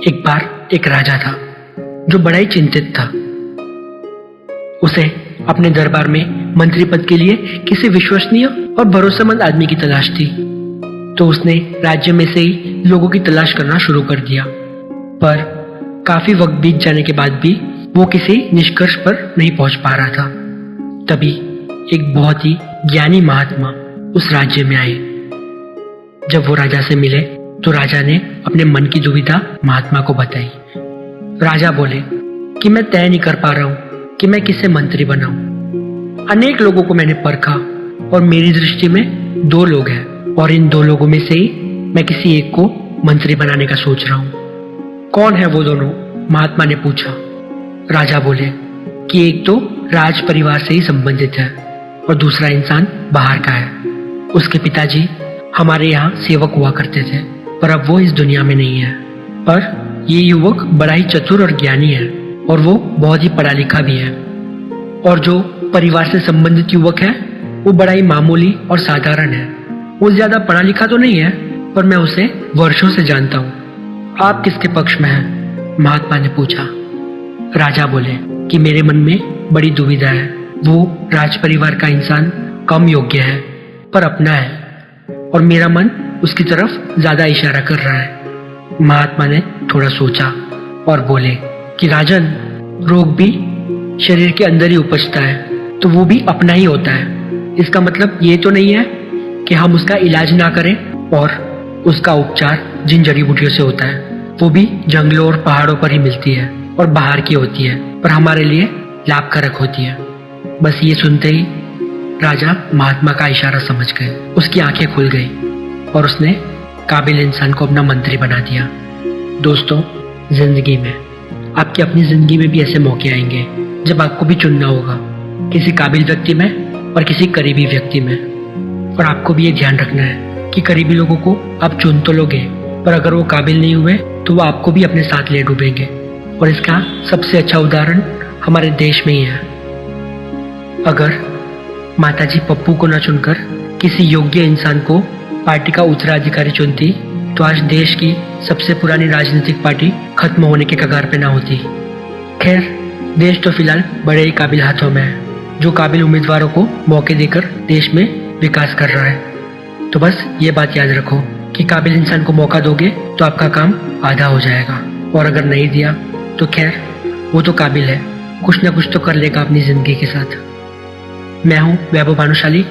एक बार एक राजा था जो बड़ा ही चिंतित था। उसे अपने दरबार में मंत्री पद के लिए किसी विश्वसनीय और भरोसेमंद आदमी की तलाश थी। तो उसने राज्य में से ही लोगों की तलाश करना शुरू कर दिया, पर काफी वक्त बीत जाने के बाद भी वो किसी निष्कर्ष पर नहीं पहुंच पा रहा था। तभी एक बहुत ही ज्ञानी महात्मा उस राज्य में आए। जब वो राजा से मिले तो राजा ने अपने मन की दुविधा महात्मा को बताई। राजा बोले कि मैं तय नहीं कर पा रहा हूं कि मैं किसे मंत्री बनाऊं। अनेक लोगों को मैंने परखा और मेरी दृष्टि में 2 लोग हैं, और इन 2 लोगों में से ही मैं किसी एक को मंत्री बनाने का सोच रहा हूं। कौन है वो दोनों? महात्मा ने पूछा। राजा बोले कि एक तो राज परिवार से ही संबंधित है और दूसरा इंसान बाहर का है। उसके पिताजी हमारे यहाँ सेवक हुआ करते थे, पर अब वो इस दुनिया में नहीं है। पर ये युवक बड़ा ही चतुर और ज्ञानी है, और वो बहुत ही पढ़ा लिखा भी है। और जो परिवार से संबंधित युवक है वो बड़ा ही मामूली और साधारण है। वो ज्यादा पढ़ा लिखा तो नहीं है, पर मैं उसे वर्षों से जानता हूँ। आप किसके पक्ष में हैं? महात्मा ने पूछा। राजा बोले कि मेरे मन में बड़ी दुविधा है। वो राज परिवार का इंसान कम योग्य है, पर अपना है, और मेरा मन उसकी तरफ ज्यादा इशारा कर रहा है। महात्मा ने थोड़ा सोचा और बोले कि राजन, रोग भी शरीर के अंदर ही उपजता है, तो वो भी अपना ही होता है। इसका मतलब ये तो नहीं है कि हम उसका इलाज ना करें, और उसका उपचार जिन जड़ी बूटियों से होता है वो भी जंगलों और पहाड़ों पर ही मिलती है और बाहर की होती है, पर हमारे लिए लाभकारक होती है। बस ये सुनते ही राजा महात्मा का इशारा समझ गए। उसकी आंखें खुल गई और उसने काबिल इंसान को अपना मंत्री बना दिया। दोस्तों, जिंदगी में आपकी अपनी जिंदगी में भी ऐसे मौके आएंगे जब आपको भी चुनना होगा, किसी काबिल व्यक्ति में और किसी करीबी व्यक्ति में। और आपको भी ये ध्यान रखना है कि करीबी लोगों को आप चुन तो लोगे, पर अगर वो काबिल नहीं हुए तो वो आपको भी अपने साथ ले डूबेंगे। और इसका सबसे अच्छा उदाहरण हमारे देश में ही है। अगर माताजी पप्पू को न चुनकर किसी योग्य इंसान को पार्टी का उत्तराधिकारी चुनती तो आज देश की सबसे पुरानी राजनीतिक पार्टी खत्म होने के कगार पे ना होती। खैर, देश तो फिलहाल बड़े ही काबिल हाथों में है, जो काबिल उम्मीदवारों को मौके देकर देश में विकास कर रहा है। तो बस ये बात याद रखो कि काबिल इंसान को मौका दोगे तो आपका काम आधा हो जाएगा, और अगर नहीं दिया तो खैर, वो तो काबिल है, कुछ ना कुछ तो कर लेगा अपनी जिंदगी के साथ। मैं हूँ वैभव भानुशाली।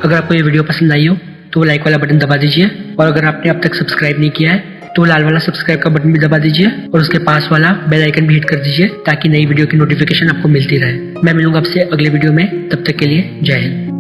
अगर आपको ये वीडियो पसंद आई हो तो वो लाइक वाला बटन दबा दीजिए, और अगर आपने अब तक सब्सक्राइब नहीं किया है तो लाल वाला सब्सक्राइब का बटन भी दबा दीजिए, और उसके पास वाला बेल आइकन भी हिट कर दीजिए, ताकि नई वीडियो की नोटिफिकेशन आपको मिलती रहे। मैं मिलूंगा आपसे अगले वीडियो में, तब तक के लिए जय हिंद।